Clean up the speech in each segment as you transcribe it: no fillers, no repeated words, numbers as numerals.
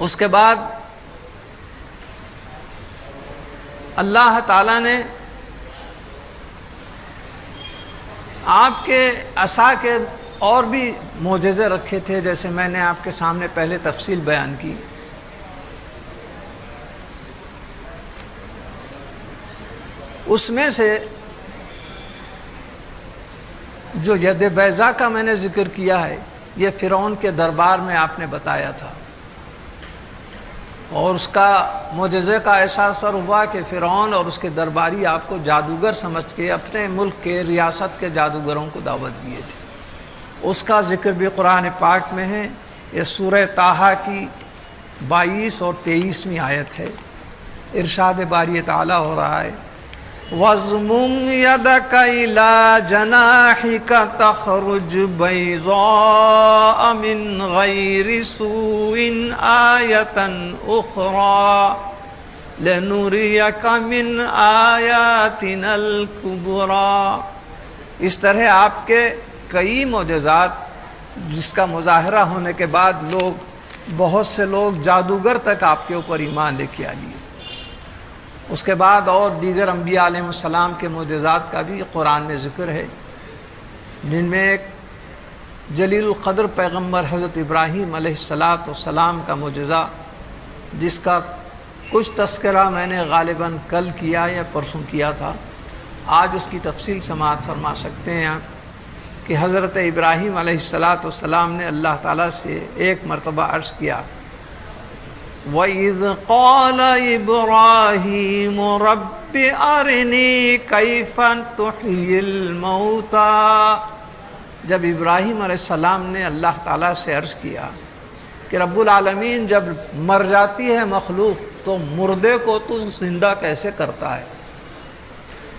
اس کے بعد اللہ تعالیٰ نے آپ کے عصا کے اور بھی معجزے رکھے تھے، جیسے میں نے آپ کے سامنے پہلے تفصیل بیان کی۔ اس میں سے جو ید بیضا کا میں نے ذکر کیا ہے، یہ فرعون کے دربار میں آپ نے بتایا تھا، اور اس کا معجزے کا ایسا اثر ہوا کہ فرعون اور اس کے درباری آپ کو جادوگر سمجھ کے اپنے ملک کے ریاست کے جادوگروں کو دعوت دیے تھے۔ اس کا ذکر بھی قرآن پاک میں ہے۔ یہ سورہ طٰہٰ کی 22 اور 23ویں آیت ہے۔ ارشاد باری تعالیٰ ہو رہا ہے، وَاضْمُمْ يَدَكَ إِلَىٰ جَنَاحِكَ تَخْرُجْ بَيْضَاءَ مِنْ غَيْرِ سُوءٍ آيَةً أُخْرَىٰ لِنُرِيَكَ مِنْ آيَاتِنَا الْكُبْرَىٰ۔ اس طرح آپ کے کئی معجزات، جس کا مظاہرہ ہونے کے بعد بہت سے لوگ جادوگر تک آپ کے اوپر ایمان لے کے آ لیے۔ اس کے بعد اور دیگر انبیاء علیہ السلام کے معجزات کا بھی قرآن میں ذکر ہے، جن میں ایک جلیل القدر پیغمبر حضرت ابراہیم علیہ السلام کا معجزہ، جس کا کچھ تذکرہ میں نے غالباً کل کیا یا پرسوں کیا تھا، آج اس کی تفصیل سماعت فرما سکتے ہیں آپ، کہ حضرت ابراہیم علیہ السلام نے اللہ تعالیٰ سے ایک مرتبہ عرض کیا، وَإِذْ قَالَ إِبْرَاهِيمُ رَبِّ أَرِنِي كَيْفَ تُحْيِي الْمَوْتَىٰ۔ جب ابراہیم علیہ السلام نے اللہ تعالیٰ سے عرض کیا کہ رب العالمین جب مر جاتی ہے مخلوق تو مردے کو تو زندہ کیسے کرتا ہے؟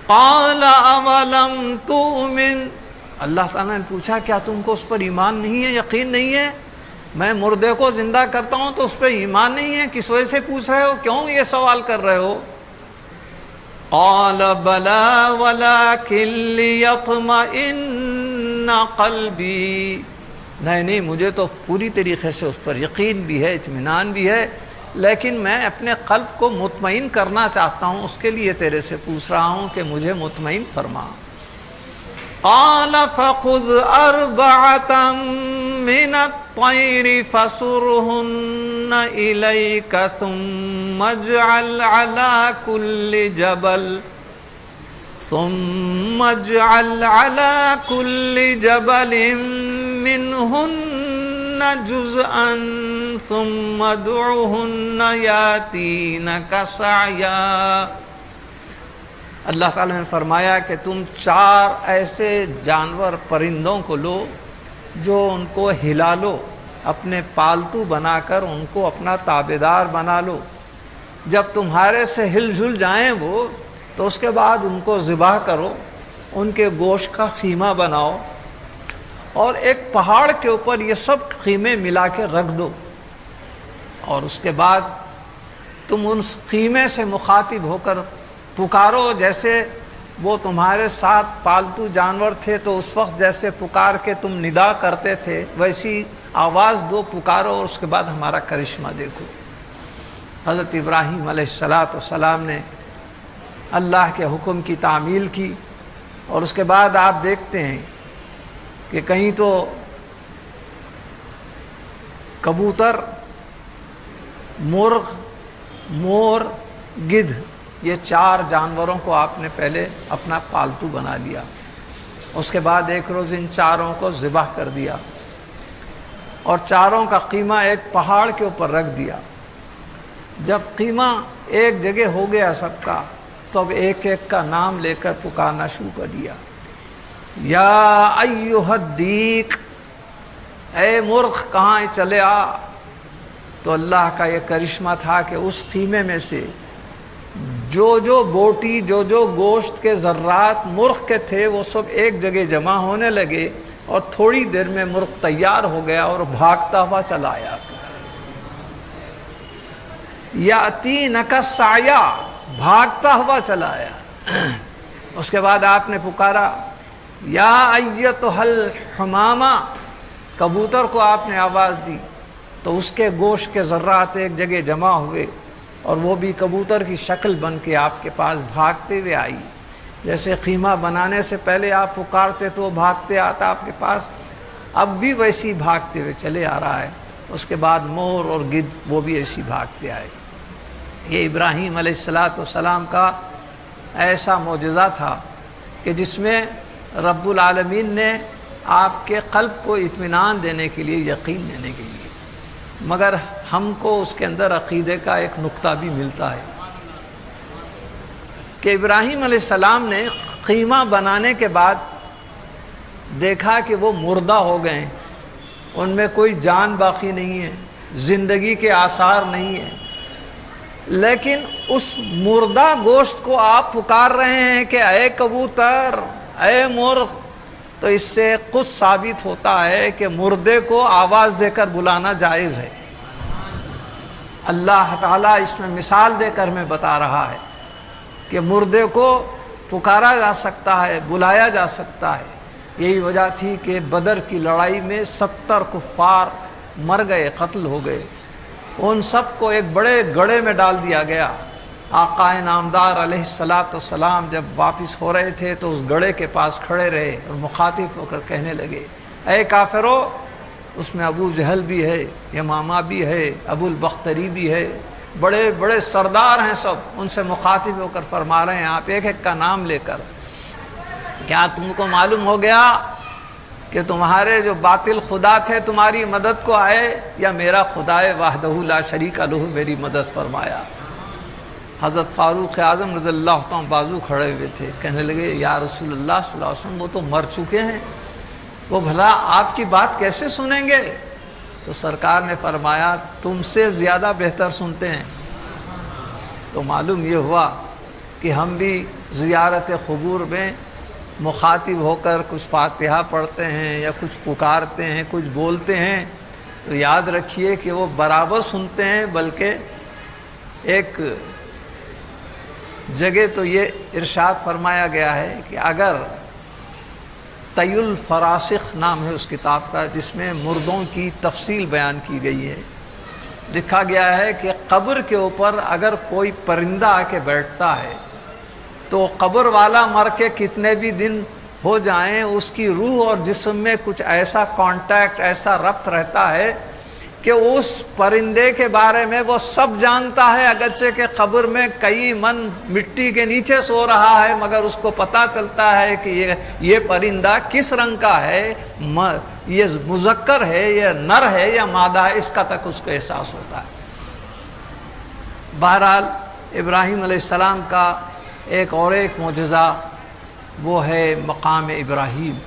قَالَ أَوَلَمْ تُؤْمِنْ، اللہ تعالیٰ نے پوچھا کیا تم کو اس پر ایمان نہیں ہے، یقین نہیں ہے؟ میں مردے کو زندہ کرتا ہوں تو اس پہ ایمان نہیں ہے، کس وجہ سے پوچھ رہے ہو، کیوں یہ سوال کر رہے ہو؟ قال بلا ولکن لیطمئن قلبی، نہیں مجھے تو پوری طریقے سے اس پر یقین بھی ہے، اطمینان بھی ہے، لیکن میں اپنے قلب کو مطمئن کرنا چاہتا ہوں، اس کے لیے تیرے سے پوچھ رہا ہوں کہ مجھے مطمئن فرما۔ قال فخذ أربعة من الطير فصرهن إليك ثم اجعل على كل جبل منهن جزءا ثم ادعهن يأتينك سعيا۔ اللہ تعالیٰ نے فرمایا کہ تم 4 ایسے جانور پرندوں کو لو جو ان کو ہلا لو، اپنے پالتو بنا کر ان کو اپنا تابعدار بنا لو، جب تمہارے سے ہل جل جائیں وہ تو اس کے بعد ان کو ذبح کرو، ان کے گوشت کا خیمہ بناؤ، اور ایک پہاڑ کے اوپر یہ سب خیمے ملا کے رکھ دو، اور اس کے بعد تم ان خیمے سے مخاطب ہو کر پکارو، جیسے وہ تمہارے ساتھ پالتو جانور تھے تو اس وقت جیسے پکار کے تم ندا کرتے تھے ویسی آواز دو، پکارو، اور اس کے بعد ہمارا کرشمہ دیکھو۔ حضرت ابراہیم علیہ السلام نے اللہ کے حکم کی تعمیل کی، اور اس کے بعد آپ دیکھتے ہیں کہ کہیں تو کبوتر، مرغ، مور، گدھ، یہ 4 جانوروں کو آپ نے پہلے اپنا پالتو بنا لیا، اس کے بعد ایک روز ان 4 کو ذبح کر دیا، اور 4 کا قیمہ ایک پہاڑ کے اوپر رکھ دیا۔ جب قیمہ ایک جگہ ہو گیا سب کا، تو اب ایک ایک کا نام لے کر پکارنا شروع کر دیا، یا ایھا الدیک، اے مرغ کہاں چلے آ۔ تو اللہ کا یہ کرشمہ تھا کہ اس خیمے میں سے جو بوٹی، جو گوشت کے ذرات مرغ کے تھے وہ سب ایک جگہ جمع ہونے لگے، اور تھوڑی دیر میں مرغ تیار ہو گیا اور بھاگتا ہوا چلا آیا۔ یاتینک سعیا، بھاگتا ہوا چلا آیا۔ اس کے بعد آپ نے پکارا، یا ایتھا الحمامہ، کبوتر کو آپ نے آواز دی، تو اس کے گوشت کے ذرات ایک جگہ جمع ہوئے اور وہ بھی کبوتر کی شکل بن کے آپ کے پاس بھاگتے ہوئے آئی۔ جیسے خیمہ بنانے سے پہلے آپ پکارتے تو وہ بھاگتے آتا آپ کے پاس، اب بھی ویسی بھاگتے ہوئے چلے آ رہا ہے۔ اس کے بعد مور اور گدھ وہ بھی ایسی بھاگتے آئے۔ یہ ابراہیم علیہ السلام کا ایسا معجزہ تھا کہ جس میں رب العالمین نے آپ کے قلب کو اطمینان دینے کے لیے، یقین دینے کے لیے، مگر ہم کو اس کے اندر عقیدے کا ایک نقطہ بھی ملتا ہے کہ ابراہیم علیہ السلام نے خیمہ بنانے کے بعد دیکھا کہ وہ مردہ ہو گئے ہیں، ان میں کوئی جان باقی نہیں ہے، زندگی کے آثار نہیں ہیں، لیکن اس مردہ گوشت کو آپ پکار رہے ہیں کہ اے کبوتر، اے مرغ، تو اس سے کچھ ثابت ہوتا ہے کہ مردے کو آواز دے کر بلانا جائز ہے۔ اللہ تعالیٰ اس میں مثال دے کر ہمیں بتا رہا ہے کہ مردے کو پکارا جا سکتا ہے، بلایا جا سکتا ہے۔ یہی وجہ تھی کہ بدر کی لڑائی میں 70 کفار مر گئے، قتل ہو گئے، ان سب کو ایک بڑے گڑھے میں ڈال دیا گیا۔ آقا نامدار علیہ السلام جب واپس ہو رہے تھے تو اس گڑھے کے پاس کھڑے رہے اور مخاطب ہو کر کہنے لگے، اے کافرو، اس میں ابو جہل بھی ہے، یمامہ بھی ہے، ابو البختری بھی ہے، بڑے بڑے سردار ہیں سب، ان سے مخاطب ہو کر فرما رہے ہیں آپ ایک ایک کا نام لے کر، کیا تم کو معلوم ہو گیا کہ تمہارے جو باطل خدا تھے تمہاری مدد کو آئے، یا میرا خدا وحدہ لا شریک لہ میری مدد فرمایا؟ حضرت فاروق اعظم رضی اللہ عنہ بازو کھڑے ہوئے تھے، کہنے لگے یا رسول اللہ صلی اللہ علیہ وسلم، وہ تو مر چکے ہیں، وہ بھلا آپ کی بات کیسے سنیں گے؟ تو سرکار نے فرمایا تم سے زیادہ بہتر سنتے ہیں۔ تو معلوم یہ ہوا کہ ہم بھی زیارت قبور میں مخاطب ہو کر کچھ فاتحہ پڑھتے ہیں یا کچھ پکارتے ہیں، کچھ بولتے ہیں، تو یاد رکھیے کہ وہ برابر سنتے ہیں، بلکہ ایک جگہ تو یہ ارشاد فرمایا گیا ہے کہ اگر طی الفراسخ نام ہے اس کتاب کا، جس میں مردوں کی تفصیل بیان کی گئی ہے، لکھا گیا ہے کہ قبر کے اوپر اگر کوئی پرندہ آ کے بیٹھتا ہے تو قبر والا مر کے کتنے بھی دن ہو جائیں، اس کی روح اور جسم میں کچھ ایسا کانٹیکٹ، ایسا ربط رہتا ہے کہ اس پرندے کے بارے میں وہ سب جانتا ہے، اگرچہ کہ قبر میں کئی من مٹی کے نیچے سو رہا ہے، مگر اس کو پتہ چلتا ہے کہ یہ پرندہ کس رنگ کا ہے، یہ مذکر ہے، یہ نر ہے یا مادہ ہے، اس کا تک اس کو احساس ہوتا ہے۔ بہرحال ابراہیم علیہ السلام کا ایک اور ایک معجزہ وہ ہے مقام ابراہیم۔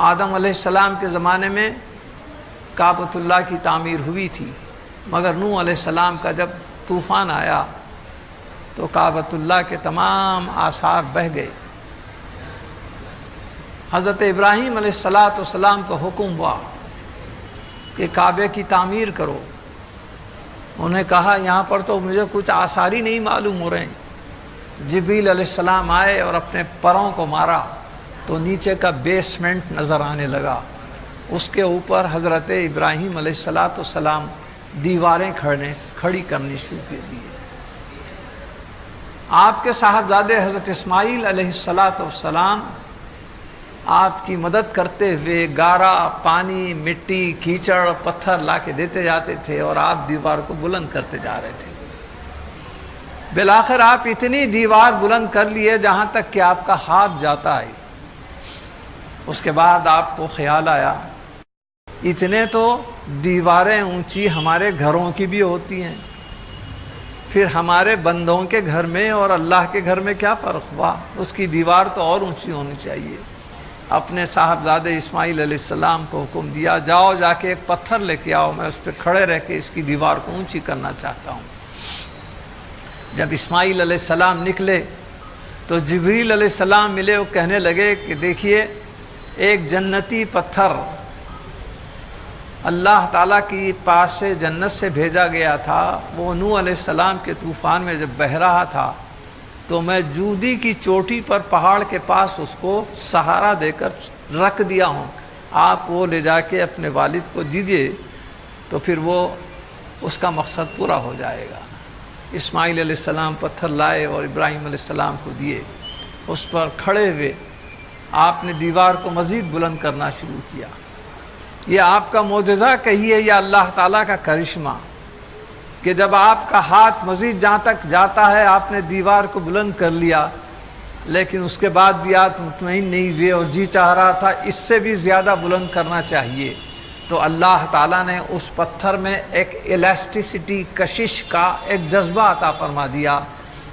آدم علیہ السلام کے زمانے میں کعبۃ اللہ کی تعمیر ہوئی تھی، مگر نوح علیہ السلام کا جب طوفان آیا تو کعبۃ اللہ کے تمام آثار بہہ گئے۔ حضرت ابراہیم علیہ السلام کو حکم ہوا کہ کعبے کی تعمیر کرو۔ انہوں نے کہا یہاں پر تو مجھے کچھ آثار ہی نہیں معلوم ہو رہے ہیں۔ جبریل علیہ السلام آئے اور اپنے پروں کو مارا تو نیچے کا بیسمنٹ نظر آنے لگا، اس کے اوپر حضرت ابراہیم علیہ السلام دیواریں کھڑی کرنی شروع کر دی۔ آپ کے صاحبزادے حضرت اسماعیل علیہ السلام آپ کی مدد کرتے ہوئے گارا، پانی، مٹی، کیچڑ، پتھر لا کے دیتے جاتے تھے اور آپ دیوار کو بلند کرتے جا رہے تھے۔ بالآخر آپ اتنی دیوار بلند کر لیے جہاں تک کہ آپ کا ہاتھ جاتا ہے۔ اس کے بعد آپ کو خیال آیا اتنے تو دیواریں اونچی ہمارے گھروں کی بھی ہوتی ہیں، پھر ہمارے بندوں کے گھر میں اور اللہ کے گھر میں کیا فرق ہوا؟ اس کی دیوار تو اور اونچی ہونی چاہیے۔ اپنے صاحبزادے اسماعیل علیہ السلام کو حکم دیا جاؤ جا کے ایک پتھر لے کے آؤ، میں اس پہ کھڑے رہ کے اس کی دیوار کو اونچی کرنا چاہتا ہوں۔ جب اسماعیل علیہ السلام نکلے تو جبریل علیہ السلام ملے، وہ کہنے لگے کہ دیکھیے ایک جنتی پتھر اللہ تعالیٰ کی پاس سے جنت سے بھیجا گیا تھا، وہ نوح علیہ السلام کے طوفان میں جب بہہ رہا تھا تو میں جودی کی چوٹی پر پہاڑ کے پاس اس کو سہارا دے کر رکھ دیا ہوں، آپ وہ لے جا کے اپنے والد کو دیجیے تو پھر وہ اس کا مقصد پورا ہو جائے گا۔ اسماعیل علیہ السلام پتھر لائے اور ابراہیم علیہ السلام کو دیے، اس پر کھڑے ہوئے آپ نے دیوار کو مزید بلند کرنا شروع کیا۔ یہ آپ کا معجزہ کہیے یا اللہ تعالیٰ کا کرشمہ کہ جب آپ کا ہاتھ مزید جہاں تک جاتا ہے آپ نے دیوار کو بلند کر لیا، لیکن اس کے بعد بھی آپ مطمئن نہیں ہوئے اور جی چاہ رہا تھا اس سے بھی زیادہ بلند کرنا چاہیے، تو اللہ تعالیٰ نے اس پتھر میں ایک الاسٹیسٹی، کشش کا ایک جذبہ عطا فرما دیا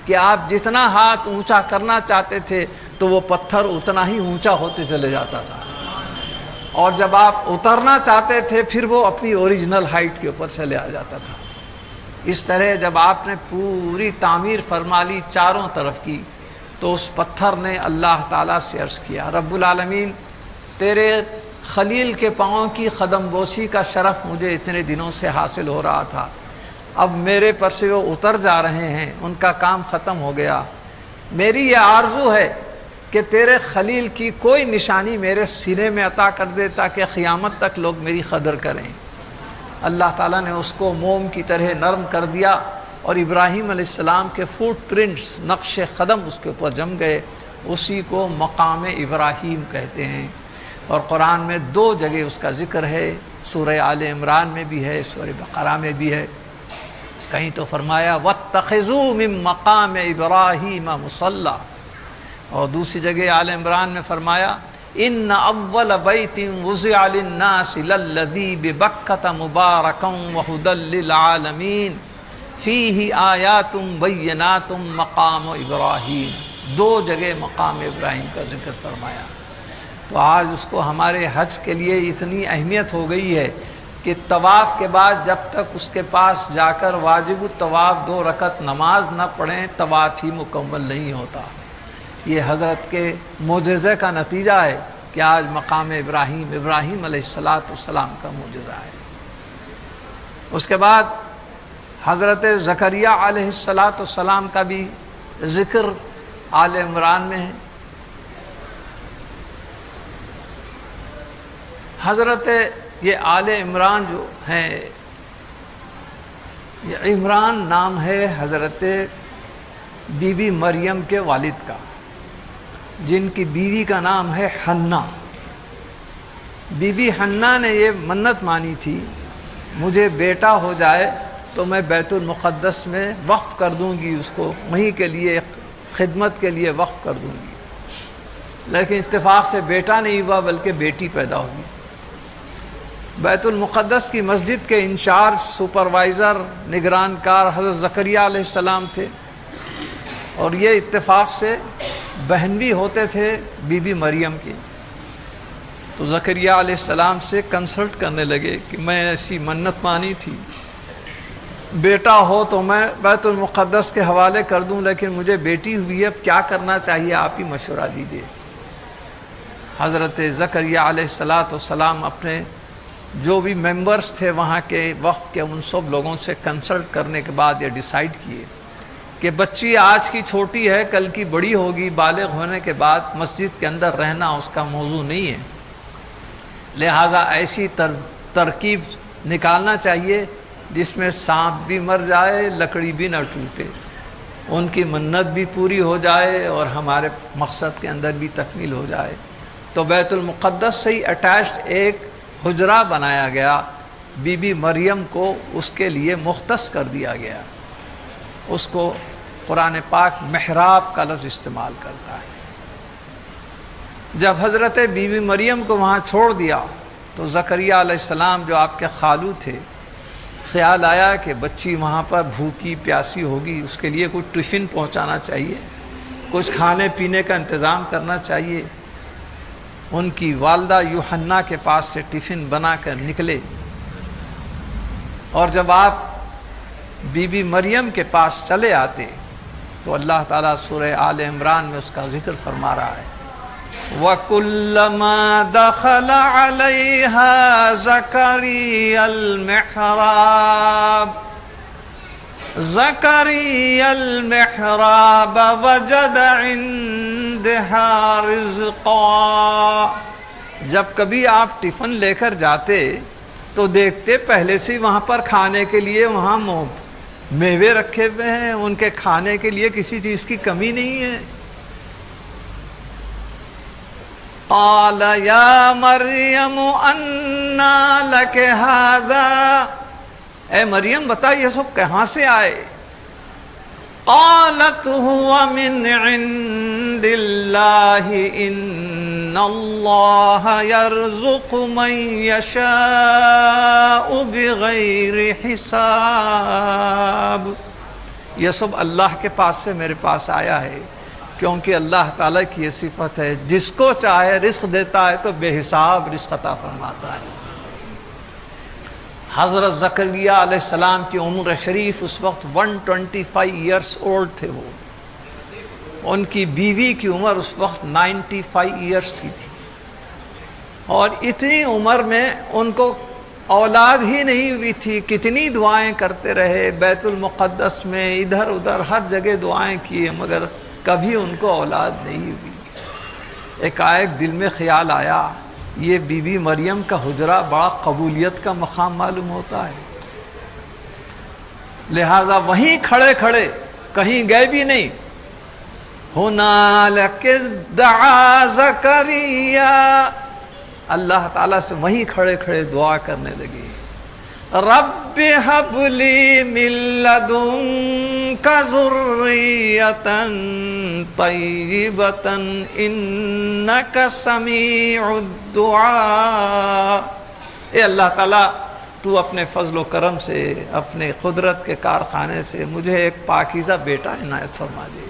کہ آپ جتنا ہاتھ اونچا کرنا چاہتے تھے تو وہ پتھر اتنا ہی اونچا ہوتے چلے جاتا تھا، اور جب آپ اترنا چاہتے تھے پھر وہ اپنی اوریجنل ہائٹ کے اوپر چلے آ جاتا تھا۔ اس طرح جب آپ نے پوری تعمیر فرما لی چاروں طرف کی تو اس پتھر نے اللہ تعالیٰ سے عرض کیا، رب العالمین تیرے خلیل کے پاؤں کی قدم بوسی کا شرف مجھے اتنے دنوں سے حاصل ہو رہا تھا، اب میرے پر سے وہ اتر جا رہے ہیں، ان کا کام ختم ہو گیا، میری یہ آرزو ہے کہ تیرے خلیل کی کوئی نشانی میرے سینے میں عطا کر دے تاکہ قیامت تک لوگ میری قدر کریں۔ اللہ تعالیٰ نے اس کو موم کی طرح نرم کر دیا اور ابراہیم علیہ السلام کے فوٹ پرنٹس، نقش قدم اس کے اوپر جم گئے، اسی کو مقام ابراہیم کہتے ہیں۔ اور قرآن میں 2 جگہ اس کا ذکر ہے، سورہ آل عمران میں بھی ہے، سورہ بقرہ میں بھی ہے۔ کہیں تو فرمایا وَاتَّخِذُوا مِن مَقَامِ إِبْرَاهِيمَ مُصَلًّى، اور دوسری جگہ آل عمران میں فرمایا ان اول بیت وضع للناس للذی ببکۃ مبارکا وہدی للعالمین فیہ آیات بینات مقام ابراہیم۔ 2 جگہ مقام ابراہیم کا ذکر فرمایا۔ تو آج اس کو ہمارے حج کے لیے اتنی اہمیت ہو گئی ہے کہ طواف کے بعد جب تک اس کے پاس جا کر واجب الطواف 2 رکعت نماز نہ پڑھیں طواف ہی مکمل نہیں ہوتا۔ یہ حضرت کے معجزے کا نتیجہ ہے کہ آج مقام ابراہیم علیہ السلام کا معجزہ ہے۔ اس کے بعد حضرت زکریا علیہ السلام کا بھی ذکر آل عمران میں ہے۔ حضرت یہ آل عمران جو ہے، یہ عمران نام ہے حضرت بی بی مریم کے والد کا، جن کی بیوی کا نام ہے حنہ۔ بی بی حنہ نے یہ منت مانی تھی مجھے بیٹا ہو جائے تو میں بیت المقدس میں وقف کر دوں گی، اس کو وہیں کے لیے خدمت کے لیے وقف کر دوں گی، لیکن اتفاق سے بیٹا نہیں ہوا بلکہ بیٹی پیدا ہوئی۔ بیت المقدس کی مسجد کے انچارج، سپروائزر، نگران کار حضرت زکریا علیہ السلام تھے، اور یہ اتفاق سے بہن بھی ہوتے تھے بی بی مریم کی۔ تو زکریا علیہ السلام سے کنسلٹ کرنے لگے کہ میں ایسی منت مانی تھی، بیٹا ہو تو میں بیت المقدس کے حوالے کر دوں، لیکن مجھے بیٹی ہوئی ہے، اب کیا کرنا چاہیے، آپ ہی مشورہ دیجیے۔ حضرت زکریا علیہ السلام اپنے جو بھی ممبرز تھے وہاں کے وقف کے، ان سب لوگوں سے کنسلٹ کرنے کے بعد یہ ڈیسائیڈ کیے کہ بچی آج کی چھوٹی ہے، کل کی بڑی ہوگی، بالغ ہونے کے بعد مسجد کے اندر رہنا اس کا موضوع نہیں ہے، لہٰذا ایسی ترکیب نکالنا چاہیے جس میں سانپ بھی مر جائے، لکڑی بھی نہ ٹوٹے، ان کی منت بھی پوری ہو جائے اور ہمارے مقصد کے اندر بھی تکمیل ہو جائے۔ تو بیت المقدس سے ہی اٹیچڈ ایک حجرہ بنایا گیا، بی بی مریم کو اس کے لیے مختص کر دیا گیا۔ اس کو قرآن پاک محراب کا لفظ استعمال کرتا ہے۔ جب حضرت بی بی مریم کو وہاں چھوڑ دیا تو زکریا علیہ السلام جو آپ کے خالو تھے، خیال آیا کہ بچی وہاں پر بھوکی پیاسی ہوگی، اس کے لیے کچھ ٹفن پہنچانا چاہیے، کچھ کھانے پینے کا انتظام کرنا چاہیے۔ ان کی والدہ یوحنا کے پاس سے ٹفن بنا کر نکلے، اور جب آپ بی بی مریم کے پاس چلے آتے تو اللہ تعالیٰ سورہ آل عمران میں اس کا ذکر فرما رہا ہے وَكُلَّمَا دَخَلَ عَلَيْهَا زَكَرِيَّا الْمِحْرَابَ وَجَدَ عِندَهَا رِزْقًا۔ جب کبھی آپ ٹفن لے کر جاتے تو دیکھتے پہلے سے وہاں پر کھانے کے لیے وہاں میوے رکھے ہوئے ہیں، ان کے کھانے کے لیے کسی چیز کی کمی نہیں ہے۔ قال یا مریم انا لک ھذا، اے مریم بتا یہ سب کہاں سے آئے؟ قالت هو من عند اللہ ان اللہ یرزق من یشاء بغیر حساب، یہ سب اللہ کے پاس سے میرے پاس آیا ہے، کیونکہ اللہ تعالیٰ کی یہ صفت ہے جس کو چاہے رزق دیتا ہے تو بے حساب رزق عطا فرماتا ہے۔ حضرت زکریا علیہ السلام کی عمر شریف اس وقت 125 ایئرس اولڈ تھے، وہ ان کی بیوی کی عمر اس وقت 95 ایئرس کی تھی، اور اتنی عمر میں ان کو اولاد ہی نہیں ہوئی تھی۔ کتنی دعائیں کرتے رہے، بیت المقدس میں ادھر ادھر ہر جگہ دعائیں کیے، مگر کبھی ان کو اولاد نہیں ہوئی۔ ایک دل میں خیال آیا، یہ بی بی مریم کا حجرہ بڑا قبولیت کا مقام معلوم ہوتا ہے، لہٰذا وہیں کھڑے کھڑے، کہیں گئے بھی نہیں، ہنالک دعا زکریا، اللہ تعالیٰ سے وہیں کھڑے کھڑے دعا کرنے لگے، رب ہب لی من لدنک ذریۃ طیبۃ انک سمیع الدعاء، اے اللہ تعالیٰ تو اپنے فضل و کرم سے، اپنے قدرت کے کارخانے سے مجھے ایک پاکیزہ بیٹا عنایت فرما دے،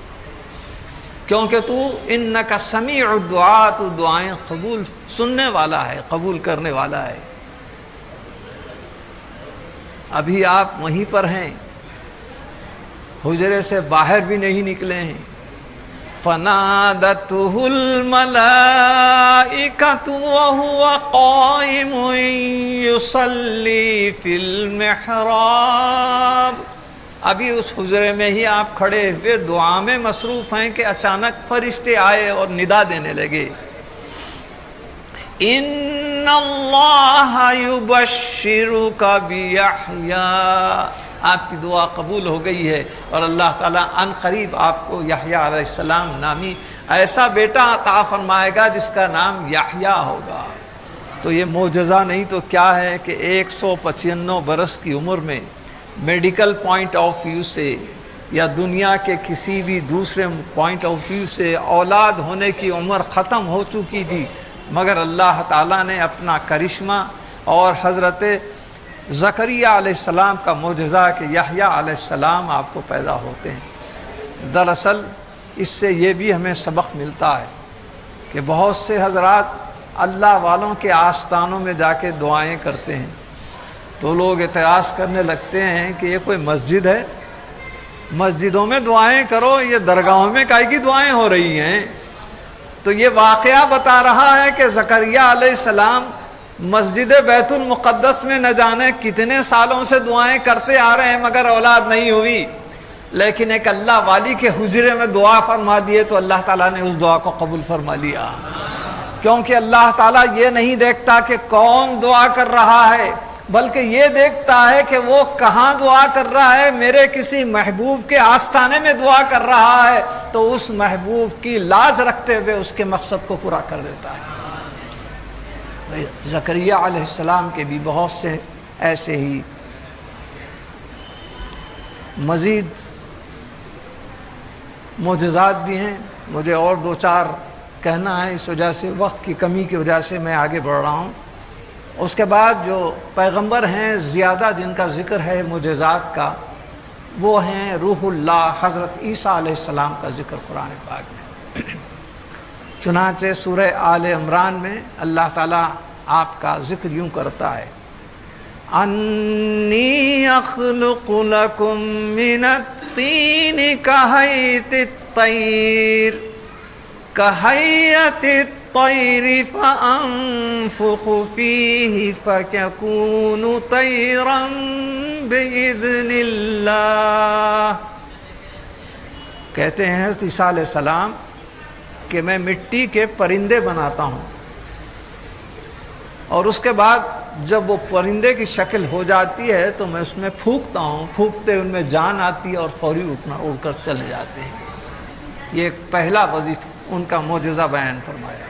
کیونکہ تو انک سمیع الدعاء، تو دعائیں قبول سننے والا ہے، قبول کرنے والا ہے۔ ابھی آپ وہیں پر ہیں، حجرے سے باہر بھی نہیں نکلے ہیں۔ فنادتہ الملائکۃ وہو قائم یصلی فی المحراب، ابھی اس حجرے میں ہی آپ کھڑے ہوئے دعا میں مصروف ہیں کہ اچانک فرشتے آئے اور ندا دینے لگے، ان اللہ یبشرک بیحییٰ، آپ کی دعا قبول ہو گئی ہے اور اللہ تعالیٰ ان قریب آپ کو یحییٰ علیہ السلام نامی ایسا بیٹا عطا فرمائے گا جس کا نام یحییٰ ہوگا۔ تو یہ معجزہ نہیں تو کیا ہے کہ 195 برس کی عمر میں میڈیکل پوائنٹ آف ویو سے یا دنیا کے کسی بھی دوسرے پوائنٹ آف ویو سے اولاد ہونے کی عمر ختم ہو چکی تھی، مگر اللہ تعالیٰ نے اپنا کرشمہ اور حضرت زکریا علیہ السلام کا معجزہ کہ یحییٰ علیہ السلام آپ کو پیدا ہوتے ہیں۔ دراصل اس سے یہ بھی ہمیں سبق ملتا ہے کہ بہت سے حضرات اللہ والوں کے آستانوں میں جا کے دعائیں کرتے ہیں، تو لوگ اعتراض کرنے لگتے ہیں کہ یہ کوئی مسجد ہے، مسجدوں میں دعائیں کرو، یہ درگاہوں میں کائیں کی دعائیں ہو رہی ہیں؟ تو یہ واقعہ بتا رہا ہے کہ زکریا علیہ السلام مسجد بیت المقدس میں نہ جانے کتنے سالوں سے دعائیں کرتے آ رہے ہیں مگر اولاد نہیں ہوئی، لیکن ایک اللہ والی کے حجرے میں دعا فرما دیے تو اللہ تعالیٰ نے اس دعا کو قبول فرما لیا، کیونکہ اللہ تعالیٰ یہ نہیں دیکھتا کہ کون دعا کر رہا ہے، بلکہ یہ دیکھتا ہے کہ وہ کہاں دعا کر رہا ہے، میرے کسی محبوب کے آستانے میں دعا کر رہا ہے، تو اس محبوب کی لاج رکھتے ہوئے اس کے مقصد کو پورا کر دیتا ہے۔ زکریا علیہ السلام کے بھی بہت سے ایسے ہی مزید معجزات بھی ہیں، مجھے اور دو چار کہنا ہے، اس وجہ سے وقت کی کمی کی وجہ سے میں آگے بڑھ رہا ہوں۔ اس کے بعد جو پیغمبر ہیں زیادہ جن کا ذکر ہے معجزات کا، وہ ہیں روح اللہ حضرت عیسیٰ علیہ السلام کا ذکر قرآن پاک میں۔ چنانچہ سورہ آل عمران میں اللہ تعالیٰ آپ کا ذکر یوں کرتا ہے، انی اخلق لکم من الطین کہیئۃ الطیر کہیئۃ الطیر فانفخ فیہ فیکون طیرا باذن اللہ، کہتے ہیں حضرت عیسیٰ علیہ السلام کہ میں مٹی کے پرندے بناتا ہوں اور اس کے بعد جب وہ پرندے کی شکل ہو جاتی ہے تو میں اس میں پھونکتا ہوں، پھونکتے ان میں جان آتی ہے اور فوری اڑ کر چلے جاتے ہیں۔ یہ ایک پہلا وظیفہ ان کا معجزہ بیان فرمایا۔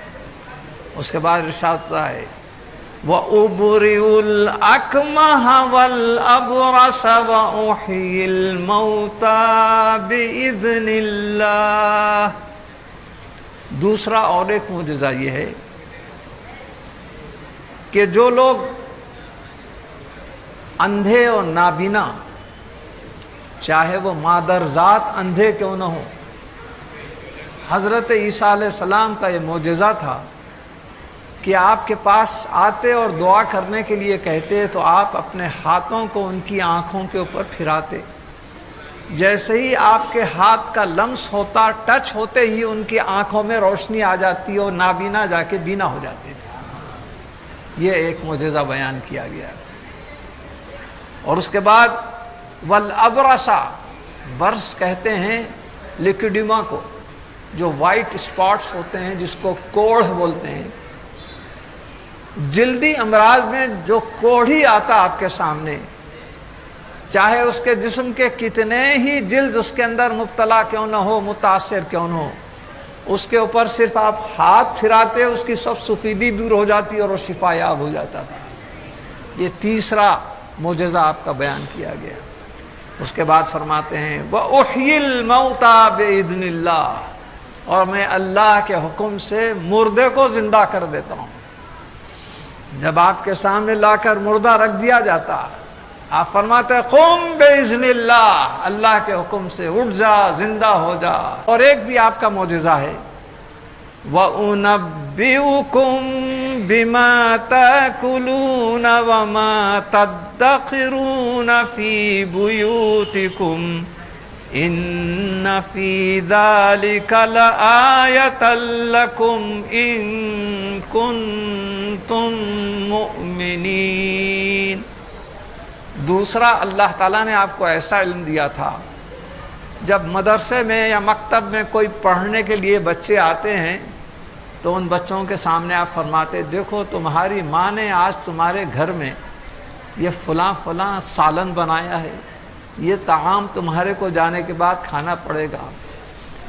اس کے بعد ارشاد ہے وَأُبْرِئُ الْأَكْمَحَ وَالْأَبْرَصَ وَأُحْيِي الْمَوْتَى بِإِذْنِ اللَّهِ۔ دوسرا اور ایک معجزہ یہ ہے کہ جو لوگ اندھے اور نابینا، چاہے وہ مادرزاد اندھے کیوں نہ ہو، حضرت عیسیٰ علیہ السلام کا یہ معجزہ تھا کہ آپ کے پاس آتے اور دعا کرنے کے لیے کہتے تو آپ اپنے ہاتھوں کو ان کی آنکھوں کے اوپر پھراتے، جیسے ہی آپ کے ہاتھ کا لمس ہوتا، ٹچ ہوتے ہی ان کی آنکھوں میں روشنی آ جاتی اور نابینا جا کے بینا ہو جاتے تھے۔ یہ ایک معجزہ بیان کیا گیا ہے۔ اور اس کے بعد والابرصا، برس کہتے ہیں لیکیڈیما کو، جو وائٹ اسپاٹس ہوتے ہیں جس کو کوڑھ بولتے ہیں، جلدی امراض میں جو کوڑھی آتا آپ کے سامنے، چاہے اس کے جسم کے کتنے ہی جلد اس کے اندر مبتلا کیوں نہ ہو، متاثر کیوں نہ ہو، اس کے اوپر صرف آپ ہاتھ پھراتے اس کی سب سفیدی دور ہو جاتی اور وہ شفا یاب ہو جاتا تھا۔ یہ تیسرا معجزہ آپ کا بیان کیا گیا۔ اس کے بعد فرماتے ہیں وَأُحْيِي الْمَوْتَى بِإِذْنِ اللَّهِ، اور میں اللہ کے حکم سے مردے کو زندہ کر دیتا ہوں۔ جب آپ کے سامنے لا کر مردہ رکھ دیا جاتا، آپ فرماتے ہیں قم بِإِذْنِ اللَّهِ، اللہ کے حکم سے اٹھ جا، زندہ ہو جا۔ اور ایک بھی آپ کا معجزہ ہے وَأُنَبِّئُكُم بِمَا تَأْكُلُونَ وَمَا تَدَّخِرُونَ فِي بُيُوتِكُمْ إِنَّ فِي ذَلِكَ لَآيَةً لَكُمْ إِن كُنتُم مُؤْمِنِينَ۔ دوسرا، اللہ تعالیٰ نے آپ کو ایسا علم دیا تھا، جب مدرسے میں یا مکتب میں کوئی پڑھنے کے لیے بچے آتے ہیں تو ان بچوں کے سامنے آپ فرماتے دیکھو تمہاری ماں نے آج تمہارے گھر میں یہ فلاں فلاں سالن بنایا ہے، یہ طعام تمہارے کو جانے کے بعد کھانا پڑے گا،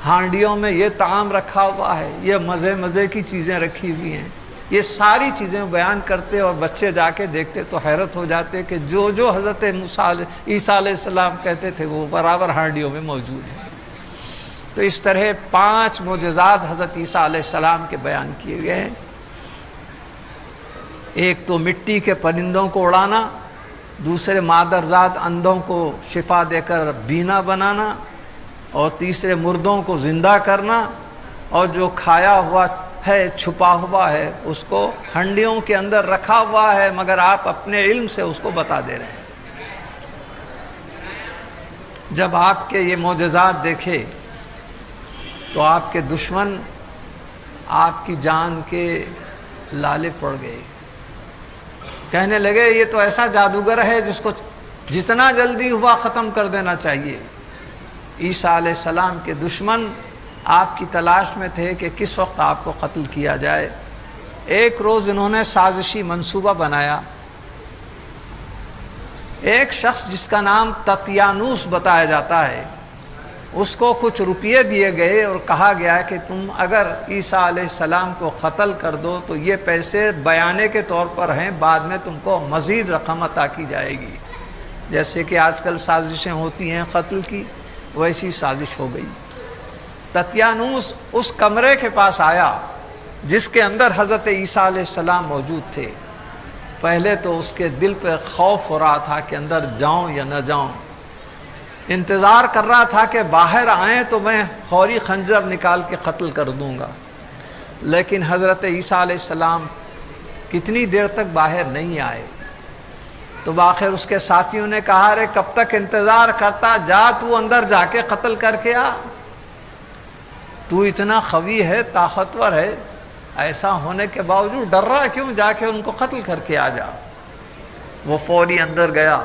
ہانڈیوں میں یہ طعام رکھا ہوا ہے، یہ مزے مزے کی چیزیں رکھی ہوئی ہیں۔ یہ ساری چیزیں بیان کرتے اور بچے جا کے دیکھتے تو حیرت ہو جاتے کہ جو جو حضرت عیسیٰ علیہ السلام کہتے تھے وہ برابر ہانڈیوں میں موجود ہیں۔ تو اس طرح 5 معجزات حضرت عیسیٰ علیہ السلام کے بیان کیے گئے ہیں۔ ایک تو مٹی کے پرندوں کو اڑانا، دوسرے مادرزاد اندھوں کو شفا دے کر بینا بنانا، اور تیسرے مردوں کو زندہ کرنا، اور جو کھایا ہوا ہے، چھپا ہوا ہے، اس کو ہنڈیوں کے اندر رکھا ہوا ہے مگر آپ اپنے علم سے اس کو بتا دے رہے ہیں۔ جب آپ کے یہ معجزات دیکھے تو آپ کے دشمن آپ کی جان کے لالے پڑ گئے، کہنے لگے یہ تو ایسا جادوگر ہے جس کو جتنا جلدی ہوا ختم کر دینا چاہیے۔ عیسیٰ علیہ السلام کے دشمن آپ کی تلاش میں تھے کہ کس وقت آپ کو قتل کیا جائے۔ ایک روز انہوں نے سازشی منصوبہ بنایا۔ ایک شخص جس کا نام تتیانوس بتایا جاتا ہے، اس کو کچھ روپیے دیے گئے اور کہا گیا کہ تم اگر عیسیٰ علیہ السلام کو قتل کر دو تو یہ پیسے بیانے کے طور پر ہیں، بعد میں تم کو مزید رقم عطا کی جائے گی۔ جیسے کہ آج کل سازشیں ہوتی ہیں قتل کی، ویسی سازش ہو گئی۔ تتیانوس اس کمرے کے پاس آیا جس کے اندر حضرت عیسیٰ علیہ السلام موجود تھے۔ پہلے تو اس کے دل پہ خوف ہو رہا تھا کہ اندر جاؤں یا نہ جاؤں، انتظار کر رہا تھا کہ باہر آئیں تو میں فوری خنجر نکال کے قتل کر دوں گا، لیکن حضرت عیسیٰ علیہ السلام کتنی دیر تک باہر نہیں آئے۔ تو بآخر اس کے ساتھیوں نے کہا رے کب تک انتظار کرتا، جا تو اندر جا کے قتل کر کے آ، تو اتنا قوی ہے، طاقتور ہے، ایسا ہونے کے باوجود ڈر رہا کیوں، جا کے ان کو قتل کر کے آ جا۔ وہ فوری اندر گیا۔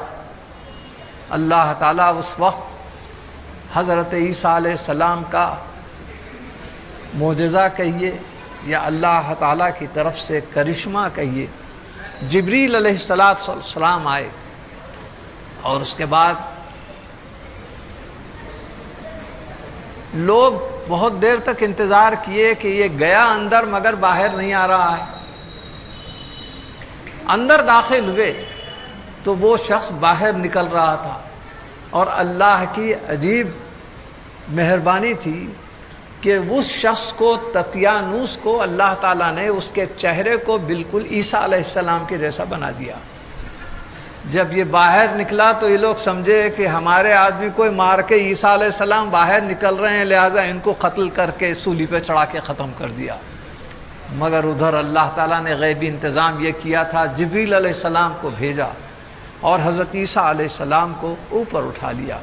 اللہ تعالیٰ اس وقت حضرت عیسیٰ علیہ السلام کا معجزہ کہیے یا اللہ تعالیٰ کی طرف سے کرشمہ کہیے، جبریل علیہ السلام آئے اور اس کے بعد لوگ بہت دیر تک انتظار کیے کہ یہ گیا اندر مگر باہر نہیں آ رہا ہے۔ اندر داخل ہوئے تو وہ شخص باہر نکل رہا تھا، اور اللہ کی عجیب مہربانی تھی کہ اس شخص کو تطیانوس کو اللہ تعالیٰ نے اس کے چہرے کو بالکل عیسیٰ علیہ السلام کے جیسا بنا دیا۔ جب یہ باہر نکلا تو یہ لوگ سمجھے کہ ہمارے آدمی کوئی مار کے عیسیٰ علیہ السلام باہر نکل رہے ہیں، لہٰذا ان کو قتل کر کے سولی پہ چڑھا کے ختم کر دیا۔ مگر ادھر اللہ تعالیٰ نے غیبی انتظام یہ کیا تھا، جبریل علیہ السلام کو بھیجا اور حضرت عیسیٰ علیہ السلام کو اوپر اٹھا لیا۔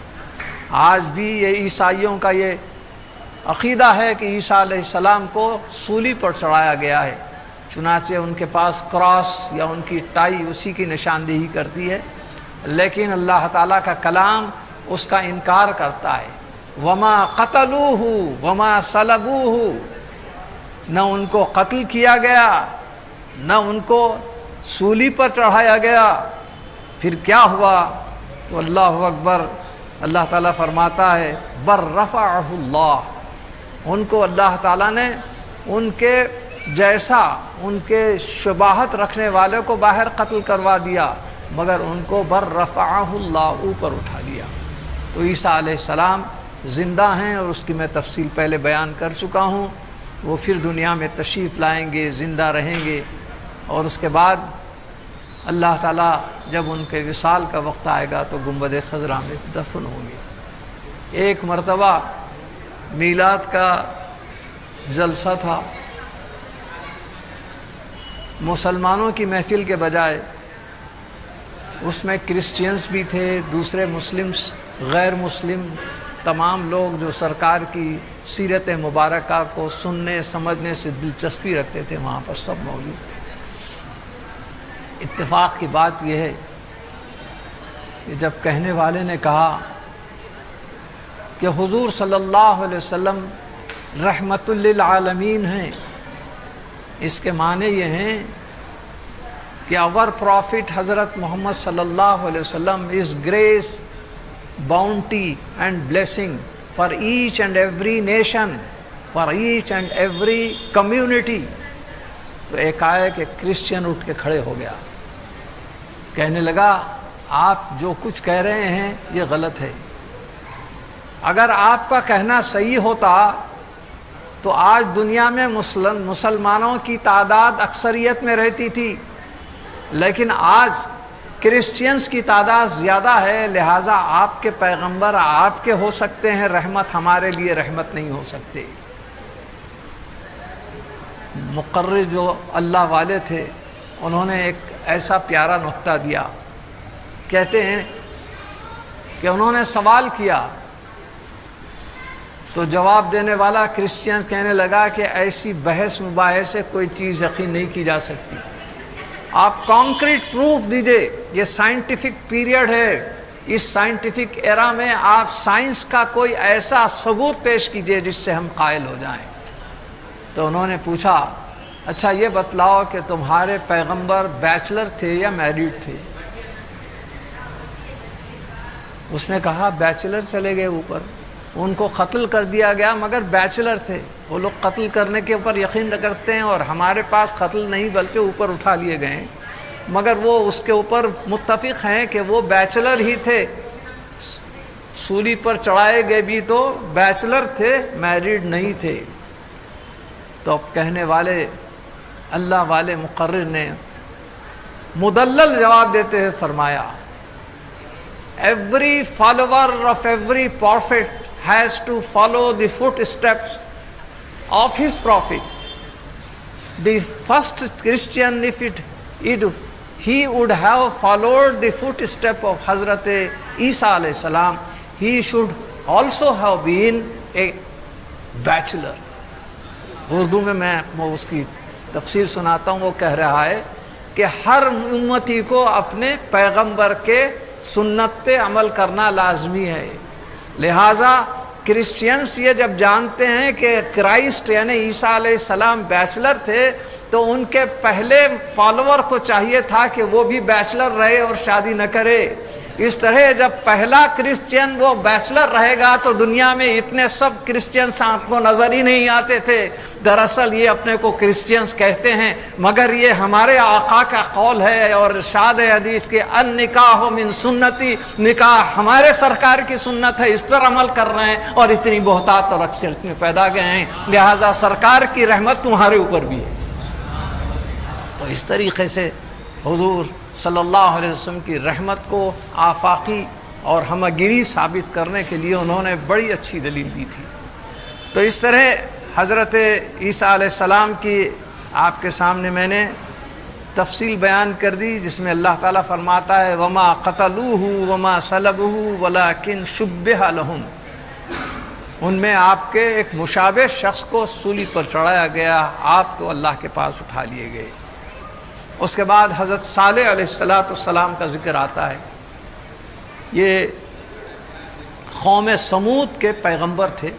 آج بھی یہ عیسائیوں کا یہ عقیدہ ہے کہ عیسیٰ علیہ السلام کو سولی پر چڑھایا گیا ہے، چنانچہ ان کے پاس کراس یا ان کی ٹائی اسی کی نشاندہی کرتی ہے، لیکن اللہ تعالیٰ کا کلام اس کا انکار کرتا ہے۔ وما قتلوہ وما صلبوہ، نہ ان کو قتل کیا گیا نہ ان کو سولی پر چڑھایا گیا۔ پھر کیا ہوا؟ تو اللہ اکبر، اللہ تعالیٰ فرماتا ہے بر رفعہ اللہ، ان کو اللہ تعالیٰ نے ان کے جیسا ان کے شباہت رکھنے والے کو باہر قتل کروا دیا، مگر ان کو بر رفعہ اللہ، اوپر اٹھا دیا۔ تو عیسیٰ علیہ السلام زندہ ہیں، اور اس کی میں تفصیل پہلے بیان کر چکا ہوں۔ وہ پھر دنیا میں تشریف لائیں گے، زندہ رہیں گے، اور اس کے بعد اللہ تعالیٰ جب ان کے وصال کا وقت آئے گا تو گنبد خضرا میں دفن ہوں گے۔ ایک مرتبہ میلاد کا جلسہ تھا، مسلمانوں کی محفل کے بجائے اس میں کرسچینز بھی تھے، دوسرے مسلمز، غیر مسلم، تمام لوگ جو سرکار کی سیرت مبارکہ کو سننے سمجھنے سے دلچسپی رکھتے تھے وہاں پر سب موجود تھے۔ اتفاق کی بات یہ ہے کہ جب کہنے والے نے کہا کہ حضور صلی اللہ علیہ وسلم رحمت للعالمین ہیں، اس کے معنی یہ ہیں کہ our prophet حضرت محمد صلی اللہ علیہ وسلم is grace, bounty and blessing for each and every nation, for each and every community۔ تو ایک آئے کہ کرسچین اٹھ کے کھڑے ہو گیا، کہنے لگا آپ جو کچھ کہہ رہے ہیں یہ غلط ہے۔ اگر آپ کا کہنا صحیح ہوتا تو آج دنیا میں مسلمانوں کی تعداد اکثریت میں رہتی تھی، لیکن آج کرسچینز کی تعداد زیادہ ہے، لہٰذا آپ کے پیغمبر آپ کے ہو سکتے ہیں، رحمت ہمارے لیے رحمت نہیں ہو سکتے۔ مقرر جو اللہ والے تھے انہوں نے ایک ایسا پیارا نقطہ دیا، کہتے ہیں کہ انہوں نے سوال کیا تو جواب دینے والا کرسچین کہنے لگا کہ ایسی بحث مباحث سے کوئی چیز یقین نہیں کی جا سکتی، آپ کانکریٹ پروف دیجئے۔ یہ سائنٹیفک پیریڈ ہے، اس سائنٹیفک ایرا میں آپ سائنس کا کوئی ایسا ثبوت پیش کیجئے جس سے ہم قائل ہو جائیں۔ تو انہوں نے پوچھا اچھا یہ بتلاؤ کہ تمہارے پیغمبر بیچلر تھے یا میریڈ تھے؟ اس نے کہا بیچلر چلے گئے اوپر، ان کو قتل کر دیا گیا مگر بیچلر تھے۔ وہ لوگ قتل کرنے کے اوپر یقین کرتے ہیں، اور ہمارے پاس قتل نہیں بلکہ اوپر اٹھا لیے گئے ہیں، مگر وہ اس کے اوپر متفق ہیں کہ وہ بیچلر ہی تھے، سولی پر چڑھائے گئے بھی تو بیچلر تھے، میریڈ نہیں تھے۔ تو اب کہنے والے اللہ والے مقرر نے مدلل جواب دیتے ہوئے فرمایا every follower of every prophet has to follow the footsteps of his prophet. The first Christian, if he would have followed the footstep of Hazrat Isa alayhi salam, he should also have been a bachelor. Urdu میں اس کی تفسیر سناتا ہوں۔ وہ کہہ رہا ہے کہ ہر امتی کو اپنے پیغمبر کے سنت پہ عمل کرنا لازمی ہے، لہٰذا کرسچینس یہ جب جانتے ہیں کہ کرائسٹ یعنی عیسیٰ علیہ السلام بیچلر تھے تو ان کے پہلے فالوور کو چاہیے تھا کہ وہ بھی بیچلر رہے اور شادی نہ کرے۔ اس طرح جب پہلا کرسچین وہ بیچلر رہے گا تو دنیا میں اتنے سب کرسچینس آپ کو نظر ہی نہیں آتے تھے۔ دراصل یہ اپنے کو کرسچینس کہتے ہیں، مگر یہ ہمارے آقا کا قول ہے اور ارشاد حدیث کے النکاح من سنتی، نکاح ہمارے سرکار کی سنت ہے، اس پر عمل کر رہے ہیں اور اتنی بہتات اور اکثریت میں پیدا گئے ہیں، لہذا سرکار کی رحمت تمہارے اوپر بھی ہے۔ تو اس طریقے سے حضور صلی اللہ علیہ وسلم کی رحمت کو آفاقی اور ہمگیری ثابت کرنے کے لیے انہوں نے بڑی اچھی دلیل دی تھی۔ تو اس طرح حضرت عیسیٰ علیہ السلام کی آپ کے سامنے میں نے تفصیل بیان کر دی، جس میں اللہ تعالیٰ فرماتا ہے وما قتلوہ وما صلبوہ ولکن شبہ لہم، ان میں آپ کے ایک مشابہ شخص کو سولی پر چڑھایا گیا، آپ تو اللہ کے پاس اٹھا لیے گئے۔ اس کے بعد حضرت صالح علیہ السلام کا ذکر آتا ہے۔ یہ قوم سمود کے پیغمبر تھے۔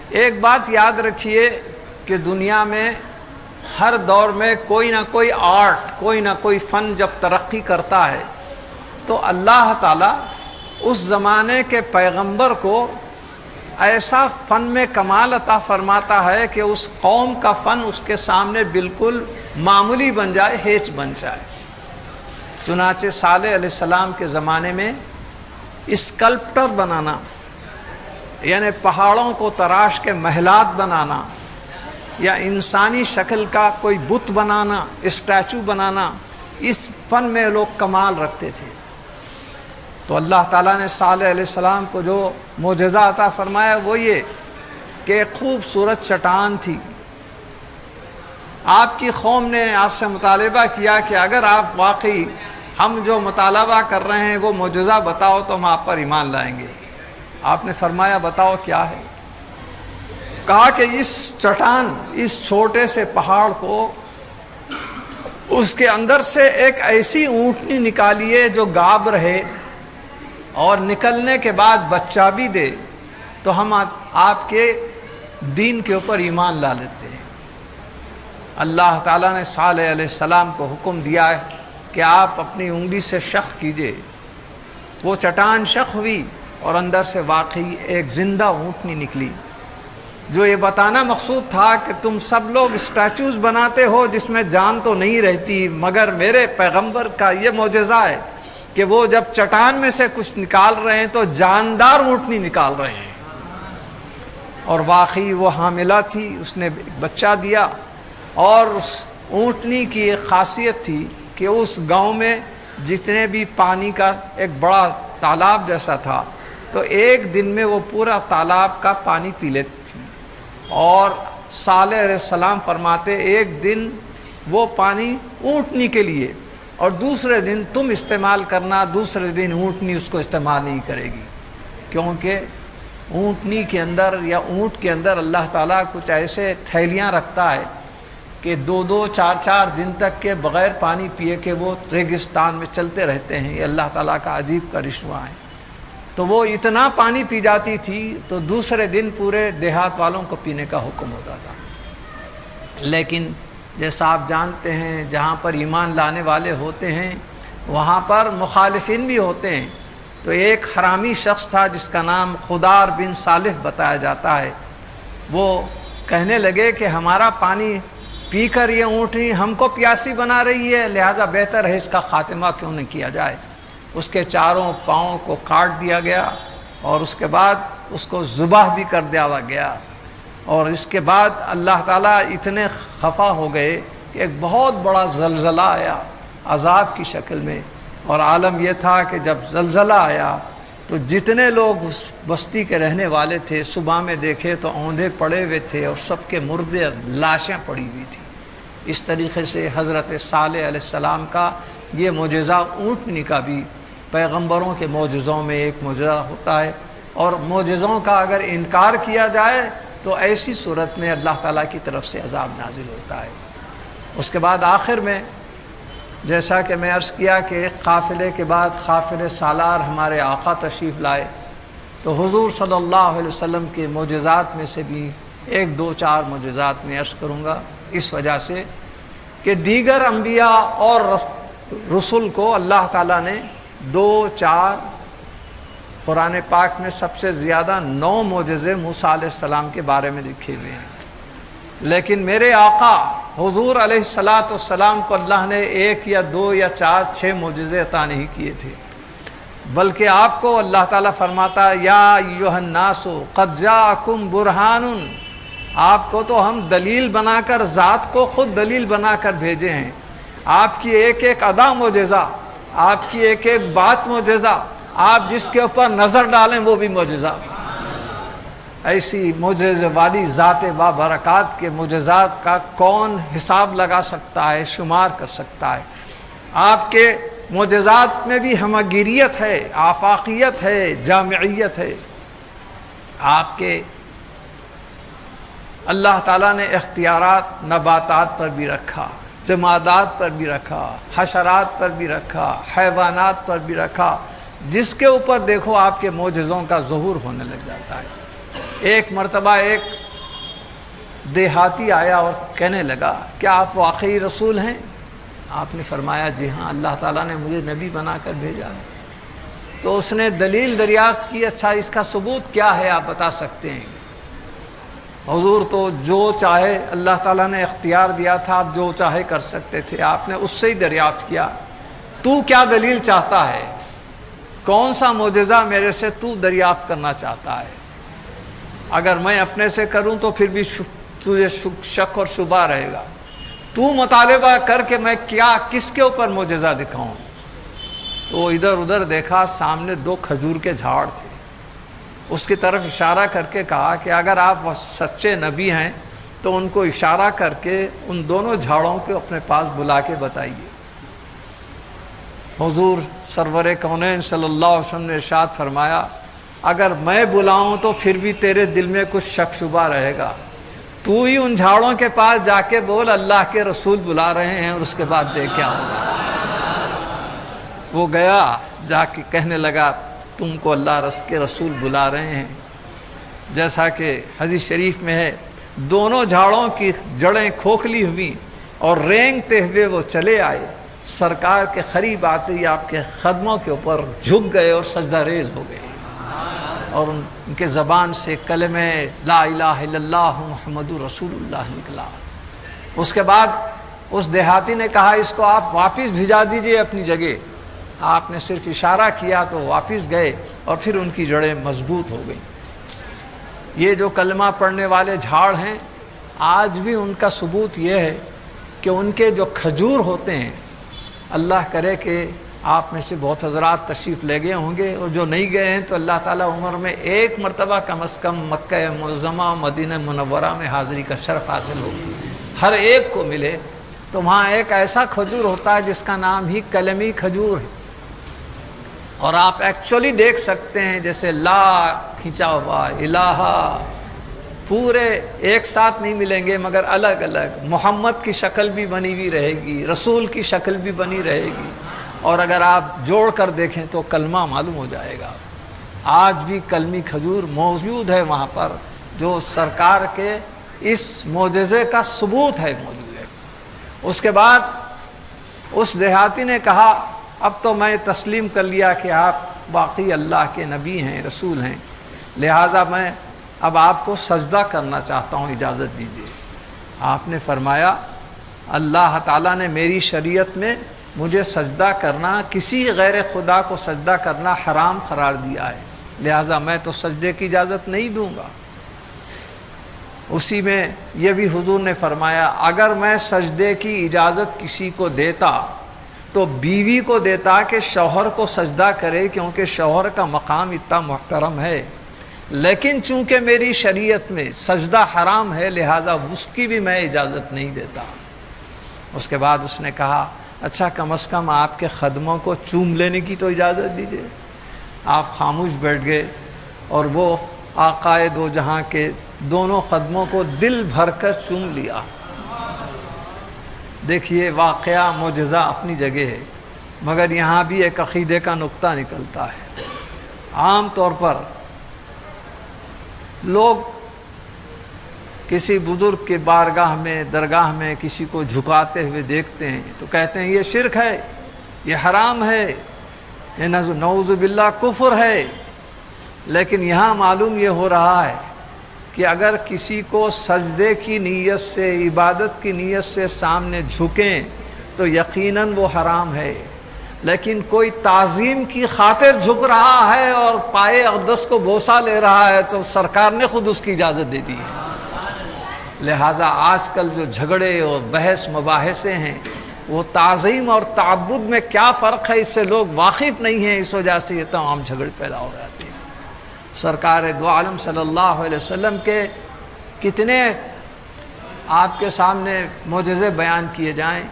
ایک بات یاد رکھیے کہ دنیا میں ہر دور میں کوئی نہ کوئی آرٹ، کوئی نہ کوئی فن جب ترقی کرتا ہے تو اللہ تعالیٰ اس زمانے کے پیغمبر کو ایسا فن میں کمال عطا فرماتا ہے کہ اس قوم کا فن اس کے سامنے بالکل معمولی بن جائے، ہیچ بن جائے۔ چنانچہ صالح علیہ السلام کے زمانے میں اسکلپٹر بنانا، یعنی پہاڑوں کو تراش کے محلات بنانا یا انسانی شکل کا کوئی بت بنانا، اسٹیچو بنانا، اس فن میں لوگ کمال رکھتے تھے۔ تو اللہ تعالیٰ نے صالح علیہ السلام کو جو معجزہ عطا فرمایا وہ یہ کہ ایک خوبصورت چٹان تھی۔ آپ کی قوم نے آپ سے مطالبہ کیا کہ اگر آپ واقعی ہم جو مطالبہ کر رہے ہیں وہ معجزہ بتاؤ تو ہم آپ پر ایمان لائیں گے۔ آپ نے فرمایا بتاؤ کیا ہے؟ کہا کہ اس چٹان، اس چھوٹے سے پہاڑ کو، اس کے اندر سے ایک ایسی اونٹنی نکالیے جو گاب رہے اور نکلنے کے بعد بچہ بھی دے تو ہم آپ کے دین کے اوپر ایمان لا لیتے ہیں۔ اللہ تعالیٰ نے صالح علیہ السلام کو حکم دیا ہے کہ آپ اپنی انگلی سے شق کیجئے۔ وہ چٹان شق ہوئی اور اندر سے واقعی ایک زندہ اونٹنی نکلی۔ جو یہ بتانا مقصود تھا کہ تم سب لوگ اسٹیچوز بناتے ہو جس میں جان تو نہیں رہتی، مگر میرے پیغمبر کا یہ معجزہ ہے کہ وہ جب چٹان میں سے کچھ نکال رہے ہیں تو جاندار اونٹنی نکال رہے ہیں۔ اور واقعی وہ حاملہ تھی، اس نے بچہ دیا۔ اور اس اونٹنی کی ایک خاصیت تھی کہ اس گاؤں میں جتنے بھی پانی کا ایک بڑا تالاب جیسا تھا تو ایک دن میں وہ پورا تالاب کا پانی پی لیتی تھی۔ اور صالح علیہ السلام فرماتے ایک دن وہ پانی اونٹنی کے لیے اور دوسرے دن تم استعمال کرنا، دوسرے دن اونٹنی اس کو استعمال نہیں کرے گی، کیونکہ اونٹنی کے اندر یا اونٹ کے اندر اللہ تعالیٰ کچھ ایسے تھیلیاں رکھتا ہے کہ دو دو چار چار دن تک کے بغیر پانی پیے کہ وہ ریگستان میں چلتے رہتے ہیں۔ یہ اللہ تعالیٰ کا عجیب کرشمہ ہے۔ تو وہ اتنا پانی پی جاتی تھی تو دوسرے دن پورے دیہات والوں کو پینے کا حکم ہوتا تھا۔ لیکن جیسا آپ جانتے ہیں جہاں پر ایمان لانے والے ہوتے ہیں وہاں پر مخالفین بھی ہوتے ہیں۔ تو ایک حرامی شخص تھا جس کا نام خدار بن صالح بتایا جاتا ہے، وہ کہنے لگے کہ ہمارا پانی پی کر یہ اونٹنی ہم کو پیاسی بنا رہی ہے، لہٰذا بہتر ہے اس کا خاتمہ کیوں نہ کیا جائے۔ اس کے چاروں پاؤں کو کاٹ دیا گیا اور اس کے بعد اس کو ذبح بھی کر دیا گیا۔ اور اس کے بعد اللہ تعالیٰ اتنے خفا ہو گئے کہ ایک بہت بڑا زلزلہ آیا عذاب کی شکل میں۔ اور عالم یہ تھا کہ جب زلزلہ آیا تو جتنے لوگ اس بستی کے رہنے والے تھے صبح میں دیکھے تو اوندھے پڑے ہوئے تھے اور سب کے مردے لاشیں پڑی ہوئی تھیں۔ اس طریقے سے حضرت صالح علیہ السلام کا یہ معجزہ اونٹنی کا بھی پیغمبروں کے معجزوں میں ایک معجزہ ہوتا ہے، اور معجزوں کا اگر انکار کیا جائے تو ایسی صورت میں اللہ تعالیٰ کی طرف سے عذاب نازل ہوتا ہے۔ اس کے بعد آخر میں جیسا کہ میں عرض کیا کہ ایک قافلے کے بعد قافلے سالار ہمارے آقا تشریف لائے، تو حضور صلی اللہ علیہ وسلم کے معجزات میں سے بھی ایک دو چار معجزات میں عرض کروں گا۔ اس وجہ سے کہ دیگر انبیاء اور رسول کو اللہ تعالیٰ نے 2 4 قرآن پاک میں سب سے زیادہ 9 معجزے موسیٰ علیہ السلام کے بارے میں لکھے ہوئے ہیں، لیکن میرے آقا حضور علیہ السلام کو اللہ نے 1 یا 2 یا 4 6 معجزے عطا نہیں کیے تھے، بلکہ آپ کو اللہ تعالیٰ فرماتا یا ایھا الناس قد جاءکم برہان، آپ کو تو ہم دلیل بنا کر، ذات کو خود دلیل بنا کر بھیجے ہیں، آپ کی ایک ایک ادا معجزہ، آپ کی ایک ایک بات معجزہ، آپ جس کے اوپر نظر ڈالیں وہ بھی معجزہ۔ ایسی معجزے والی ذات بابرکات کے معجزات کا کون حساب لگا سکتا ہے، شمار کر سکتا ہے؟ آپ کے معجزات میں بھی ہمگیریت ہے، آفاقیت ہے، جامعیت ہے۔ آپ کے اللہ تعالیٰ نے اختیارات نباتات پر بھی رکھا، جمادات پر بھی رکھا، حشرات پر بھی رکھا، حیوانات پر بھی رکھا، جس کے اوپر دیکھو آپ کے معجزوں کا ظہور ہونے لگ جاتا ہے۔ ایک مرتبہ ایک دیہاتی آیا اور کہنے لگا کیا آپ واقعی رسول ہیں؟ آپ نے فرمایا جی ہاں، اللہ تعالیٰ نے مجھے نبی بنا کر بھیجا ہے۔ تو اس نے دلیل دریافت کی، اچھا اس کا ثبوت کیا ہے، آپ بتا سکتے ہیں؟ حضور تو جو چاہے اللہ تعالیٰ نے اختیار دیا تھا، آپ جو چاہے کر سکتے تھے، آپ نے اس سے ہی دریافت کیا تو کیا دلیل چاہتا ہے، کون سا معجزہ میرے سے تو دریافت کرنا چاہتا ہے؟ اگر میں اپنے سے کروں تو پھر بھی تجھے شک اور شبہ رہے گا، تو مطالبہ کر کے میں کیا کس کے اوپر معجزہ دکھاؤں؟ تو ادھر ادھر دیکھا، سامنے 2 کھجور کے جھاڑ تھے، اس کی طرف اشارہ کر کے کہا کہ اگر آپ سچے نبی ہیں تو ان کو اشارہ کر کے ان دونوں جھاڑوں کو اپنے پاس بلا کے بتائیے۔ حضور سرور کونین صلی اللہ علیہ وسلم نے ارشاد فرمایا اگر میں بلاؤں تو پھر بھی تیرے دل میں کچھ شک شبہ رہے گا، تو ہی ان جھاڑوں کے پاس جا کے بول اللہ کے رسول بلا رہے ہیں، اور اس کے بعد دیکھ کیا ہوگا۔ وہ گیا، جا کے کہنے لگا تم کو اللہ کے رسول بلا رہے ہیں۔ جیسا کہ حدیث شریف میں ہے، دونوں جھاڑوں کی جڑیں کھوکھلی ہوئی اور رینگتے ہوئے وہ چلے آئے، سرکار کے قریب آتے ہی آپ کے قدموں کے اوپر جھک گئے اور سجدہ ریز ہو گئے، اور ان کے زبان سے کلمہ لا الہ الا اللہ محمد رسول اللہ نکلا۔ اس کے بعد اس دیہاتی نے کہا اس کو آپ واپس بھجا دیجئے اپنی جگہ۔ آپ نے صرف اشارہ کیا تو واپس گئے، اور پھر ان کی جڑیں مضبوط ہو گئیں۔ یہ جو کلمہ پڑھنے والے جھاڑ ہیں، آج بھی ان کا ثبوت یہ ہے کہ ان کے جو کھجور ہوتے ہیں، اللہ کرے کہ آپ میں سے بہت حضرات تشریف لے گئے ہوں گے، اور جو نہیں گئے ہیں تو اللہ تعالیٰ عمر میں 1 مرتبہ کم از کم مکہ معظمہ مدینہ منورہ میں حاضری کا شرف حاصل ہو، ہر ایک کو ملے۔ تو وہاں ایک ایسا کھجور ہوتا ہے جس کا نام ہی کلمی کھجور ہے، اور آپ ایکچولی دیکھ سکتے ہیں جیسے لا کھینچا ہوا، الہ پورے ایک ساتھ نہیں ملیں گے مگر الگ الگ، محمد کی شکل بھی بنی ہوئی رہے گی، رسول کی شکل بھی بنی رہے گی، اور اگر آپ جوڑ کر دیکھیں تو کلمہ معلوم ہو جائے گا۔ آج بھی کلمی کھجور موجود ہے وہاں پر، جو سرکار کے اس معجزے کا ثبوت ہے، موجود ہے۔ اس کے بعد اس دیہاتی نے کہا اب تو میں تسلیم کر لیا کہ آپ واقعی اللہ کے نبی ہیں، رسول ہیں، لہٰذا میں اب آپ کو سجدہ کرنا چاہتا ہوں، اجازت دیجیے۔ آپ نے فرمایا اللہ تعالیٰ نے میری شریعت میں مجھے سجدہ کرنا، کسی غیر خدا کو سجدہ کرنا حرام قرار دیا ہے، لہٰذا میں تو سجدے کی اجازت نہیں دوں گا۔ اسی میں یہ بھی حضور نے فرمایا اگر میں سجدے کی اجازت کسی کو دیتا تو بیوی کو دیتا کہ شوہر کو سجدہ کرے، کیونکہ شوہر کا مقام اتنا محترم ہے، لیکن چونکہ میری شریعت میں سجدہ حرام ہے لہٰذا اس کی بھی میں اجازت نہیں دیتا۔ اس کے بعد اس نے کہا اچھا کم از کم آپ کے قدموں کو چوم لینے کی تو اجازت دیجیے۔ آپ خاموش بیٹھ گئے اور وہ آقائے دو جہاں کے دونوں قدموں کو دل بھر کر چوم لیا۔ دیکھیے واقعہ معجزہ اپنی جگہ ہے، مگر یہاں بھی ایک عقیدے کا نقطہ نکلتا ہے۔ عام طور پر لوگ کسی بزرگ کے بارگاہ میں درگاہ میں کسی کو جھکاتے ہوئے دیکھتے ہیں تو کہتے ہیں یہ شرک ہے، یہ حرام ہے، یہ نعوذ باللہ کفر ہے۔ لیکن یہاں معلوم یہ ہو رہا ہے کہ اگر کسی کو سجدے کی نیت سے، عبادت کی نیت سے سامنے جھکیں تو یقیناً وہ حرام ہے، لیکن کوئی تعظیم کی خاطر جھک رہا ہے اور پائے اقدس کو بوسہ لے رہا ہے تو سرکار نے خود اس کی اجازت دے دی ہے۔ لہٰذا آج کل جو جھگڑے اور بحث مباحثے ہیں وہ تعظیم اور تعبد میں کیا فرق ہے اس سے لوگ واقف نہیں ہیں، اس وجہ سے یہ تمام جھگڑے پیدا ہو جاتے ہیں۔ سرکار دو عالم صلی اللہ علیہ وسلم کے کتنے آپ کے سامنے معجزے بیان کیے جائیں۔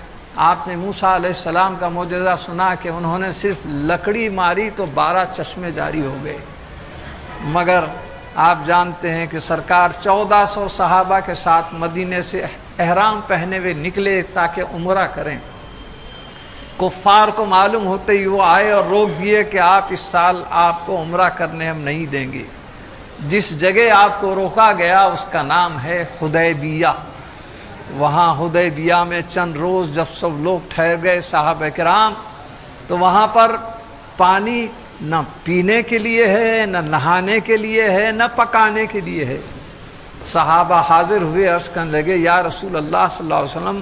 آپ نے موسیٰ علیہ السلام کا معجزہ سنا کہ انہوں نے صرف لکڑی ماری تو 12 چشمے جاری ہو گئے، مگر آپ جانتے ہیں کہ سرکار 1400 صحابہ کے ساتھ مدینے سے احرام پہنے ہوئے نکلے تاکہ عمرہ کریں۔ کفار کو معلوم ہوتے ہی وہ آئے اور روک دیے کہ آپ اس سال آپ کو عمرہ کرنے ہم نہیں دیں گے۔ جس جگہ آپ کو روکا گیا اس کا نام ہے حدیبیہ۔ وہاں حدیبیہ میں چند روز جب سب لوگ ٹھہر گئے صحابہ کرام، تو وہاں پر پانی نہ پینے کے لیے ہے، نہ نہانے کے لیے ہے، نہ پکانے کے لیے ہے۔ صحابہ حاضر ہوئے، عرض کرنے لگے یا رسول اللہ صلی اللہ علیہ وسلم،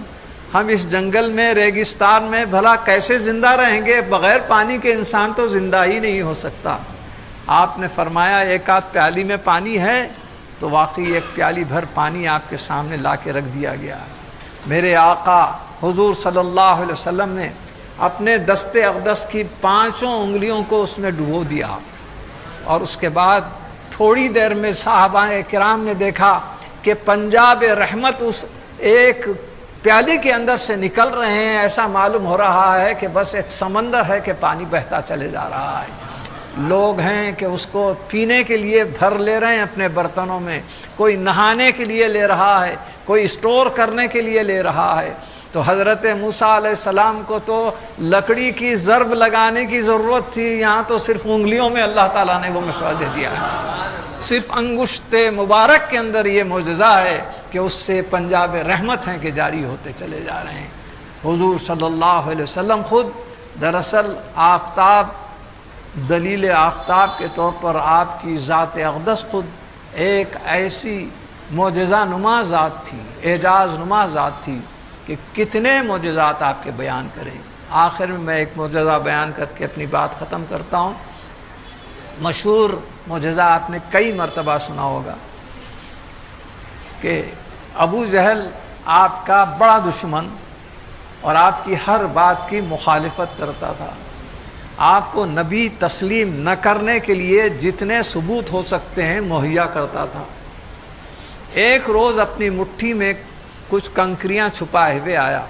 ہم اس جنگل میں ریگستان میں بھلا کیسے زندہ رہیں گے؟ بغیر پانی کے انسان تو زندہ ہی نہیں ہو سکتا۔ آپ نے فرمایا ایک آدھ پیالی میں پانی ہے، تو واقعی ایک پیالی بھر پانی آپ کے سامنے لا کے رکھ دیا گیا۔ میرے آقا حضور صلی اللہ علیہ وسلم نے اپنے دست اقدس کی 5 انگلیوں کو اس میں ڈبو دیا، اور اس کے بعد تھوڑی دیر میں صحابہ کرام نے دیکھا کہ پنجاب رحمت اس ایک پیالی کے اندر سے نکل رہے ہیں۔ ایسا معلوم ہو رہا ہے کہ بس ایک سمندر ہے کہ پانی بہتا چلے جا رہا ہے۔ لوگ ہیں کہ اس کو پینے کے لیے بھر لے رہے ہیں اپنے برتنوں میں، کوئی نہانے کے لیے لے رہا ہے، کوئی اسٹور کرنے کے لیے لے رہا ہے۔ تو حضرت موسیٰ علیہ السلام کو تو لکڑی کی ضرب لگانے کی ضرورت تھی، یہاں تو صرف انگلیوں میں اللہ تعالیٰ نے وہ مشورہ دے دیا ہے۔ صرف انگشت مبارک کے اندر یہ معجزہ ہے کہ اس سے پنجاب رحمت ہیں کہ جاری ہوتے چلے جا رہے ہیں۔ حضور صلی اللہ علیہ وسلم خود دراصل آفتاب، دلیل آفتاب کے طور پر آپ کی ذات اقدس خود ایک ایسی معجزہ نما ذات تھی، اعجاز نما ذات تھی کہ کتنے معجزات آپ کے بیان کریں۔ آخر میں ایک معجزہ بیان کر کے اپنی بات ختم کرتا ہوں۔ مشہور معجزہ آپ نے کئی مرتبہ سنا ہوگا کہ ابو جہل آپ کا بڑا دشمن اور آپ کی ہر بات کی مخالفت کرتا تھا۔ آپ کو نبی تسلیم نہ کرنے کے لیے جتنے ثبوت ہو سکتے ہیں مہیا کرتا تھا۔ ایک روز اپنی مٹھی میں کچھ کنکریاں چھپائے ہوئے آیا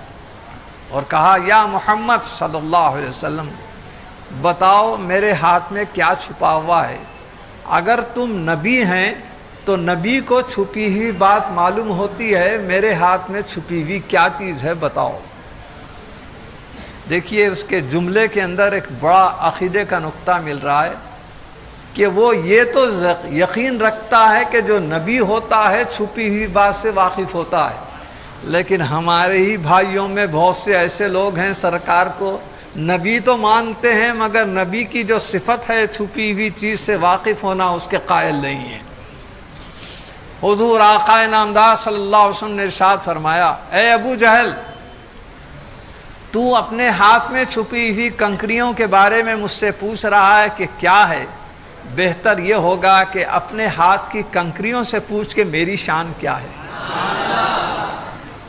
اور کہا یا محمد صلی اللہ علیہ وسلم، بتاؤ میرے ہاتھ میں کیا چھپا ہوا ہے؟ اگر تم نبی ہیں تو نبی کو چھپی ہوئی بات معلوم ہوتی ہے، میرے ہاتھ میں چھپی ہوئی کیا چیز ہے بتاؤ۔ دیکھیے اس کے جملے کے اندر ایک بڑا عقیدے کا نقطہ مل رہا ہے کہ وہ یہ تو یقین رکھتا ہے کہ جو نبی ہوتا ہے چھپی ہوئی بات سے واقف ہوتا ہے، لیکن ہمارے ہی بھائیوں میں بہت سے ایسے لوگ ہیں سرکار کو نبی تو مانتے ہیں مگر نبی کی جو صفت ہے چھپی ہوئی چیز سے واقف ہونا اس کے قائل نہیں ہیں۔ حضور آقا نامدار صلی اللہ علیہ وسلم نے ارشاد فرمایا اے ابو جہل، تو اپنے ہاتھ میں چھپی ہوئی کنکریوں کے بارے میں مجھ سے پوچھ رہا ہے کہ کیا ہے؟ بہتر یہ ہوگا کہ اپنے ہاتھ کی کنکریوں سے پوچھ کے میری شان کیا ہے۔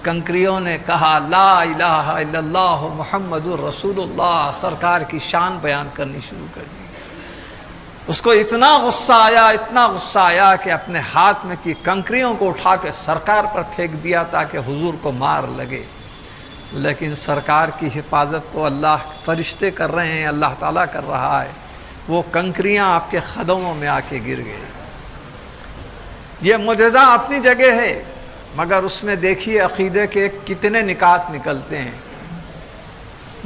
کنکریوں نے کہا لا الہ الا اللہ محمد الرسول اللہ، سرکار کی شان بیان کرنی شروع کر دی۔ اس کو اتنا غصہ آیا کہ اپنے ہاتھ میں کی کنکریوں کو اٹھا کے سرکار پر پھینک دیا تاکہ حضور کو مار لگے، لیکن سرکار کی حفاظت تو اللہ فرشتے کر رہے ہیں، اللہ تعالیٰ کر رہا ہے۔ وہ کنکریاں آپ کے قدموں میں آ کے گر گئے۔ یہ معجزہ اپنی جگہ ہے، مگر اس میں دیکھیے عقیدے کے کتنے نکات نکلتے ہیں۔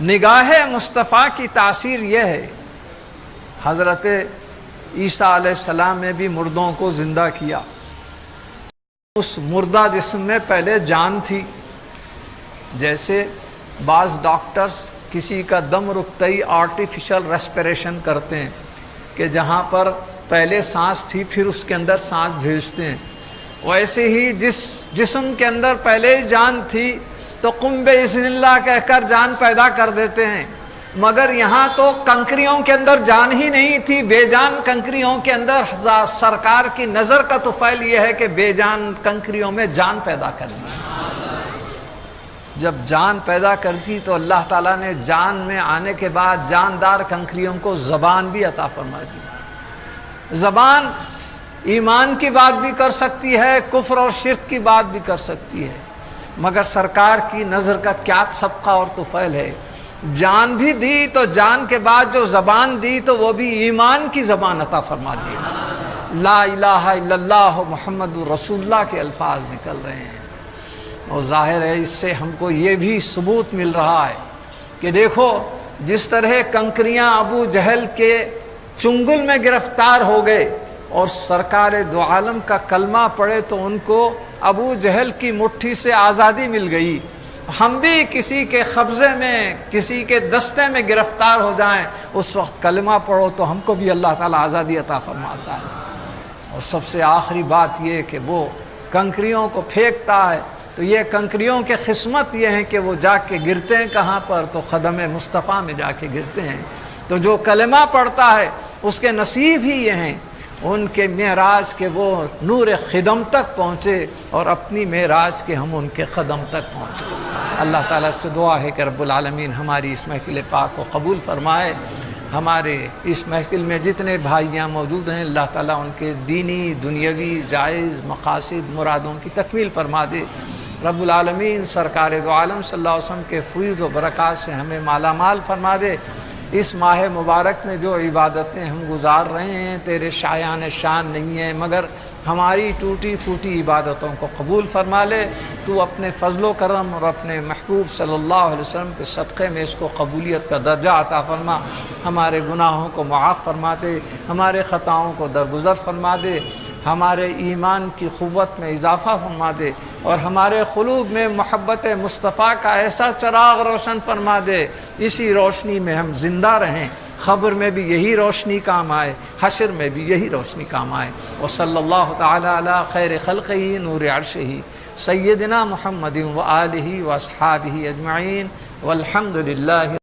نگاہ مصطفیٰ کی تاثیر یہ ہے، حضرت عیسیٰ علیہ السلام نے بھی مردوں کو زندہ کیا، اس مردہ جسم میں پہلے جان تھی. جیسے بعض ڈاکٹرز کسی کا دم رکتے ہی آرٹیفیشل ریسپریشن کرتے ہیں کہ جہاں پر پہلے سانس تھی پھر اس کے اندر سانس بھیجتے ہیں، ویسے ہی جس جسم کے اندر پہلے جان تھی تو قم بِإِذْنِ اللہ کہہ کر جان پیدا کر دیتے ہیں. مگر یہاں تو کنکریوں کے اندر جان ہی نہیں تھی، بے جان کنکریوں کے اندر سرکار کی نظر کا طفیل یہ ہے کہ بے جان کنکریوں میں جان پیدا کر دی. جب جان پیدا کرتی تو اللہ تعالیٰ نے جان میں آنے کے بعد جاندار کنکریوں کو زبان بھی عطا فرما دی. زبان ایمان کی بات بھی کر سکتی ہے، کفر اور شرک کی بات بھی کر سکتی ہے، مگر سرکار کی نظر کا کیا صدقہ اور طفیل ہے. جان بھی دی تو جان کے بعد جو زبان دی تو وہ بھی ایمان کی زبان عطا فرما دی. لا الہ الا اللہ محمد رسول اللہ کے الفاظ نکل رہے ہیں. اور ظاہر ہے اس سے ہم کو یہ بھی ثبوت مل رہا ہے کہ دیکھو جس طرح کنکریاں ابو جہل کے چنگل میں گرفتار ہو گئے اور سرکار دو عالم کا کلمہ پڑھے تو ان کو ابو جہل کی مٹھی سے آزادی مل گئی. ہم بھی کسی کے قبضے میں کسی کے دستے میں گرفتار ہو جائیں اس وقت کلمہ پڑھو تو ہم کو بھی اللہ تعالیٰ آزادی عطا فرماتا ہے. اور سب سے آخری بات یہ کہ وہ کنکریوں کو پھینکتا ہے تو یہ کنکریوں کے قسمت یہ ہیں کہ وہ جا کے گرتے ہیں کہاں پر؟ تو قدم مصطفیٰ میں جا کے گرتے ہیں. تو جو کلمہ پڑھتا ہے اس کے نصیب ہی یہ ہیں ان کے معراج کے وہ نور خدم تک پہنچے اور اپنی معراج کے ہم ان کے قدم تک پہنچے. اللہ تعالیٰ سے دعا ہے کہ رب العالمین ہماری اس محفل پاک کو قبول فرمائے. ہمارے اس محفل میں جتنے بھائیاں موجود ہیں اللہ تعالیٰ ان کے دینی دنیاوی جائز مقاصد مرادوں کی تکمیل فرما دے. رب العالمین سرکار دو عالم صلی اللہ علیہ وسلم کے فیض و برکات سے ہمیں مالا مال فرما دے. اس ماہ مبارک میں جو عبادتیں ہم گزار رہے ہیں تیرے شایان شان نہیں ہیں مگر ہماری ٹوٹی پھوٹی عبادتوں کو قبول فرما لے. تو اپنے فضل و کرم اور اپنے محبوب صلی اللہ علیہ وسلم کے صدقے میں اس کو قبولیت کا درجہ عطا فرما. ہمارے گناہوں کو معاف فرما دے، ہمارے خطاؤں کو درگزر فرما دے، ہمارے ایمان کی قوت میں اضافہ فرما دے اور ہمارے قلوب میں محبت مصطفیٰ کا ایسا چراغ روشن فرما دے اسی روشنی میں ہم زندہ رہیں. قبر میں بھی یہی روشنی کام آئے، حشر میں بھی یہی روشنی کام آئے. وصلی اللہ تعالی علی خیر خلقہ نور عرشہ سیدنا محمد و آلہ و اصحابہ اجمعین والحمد للہ.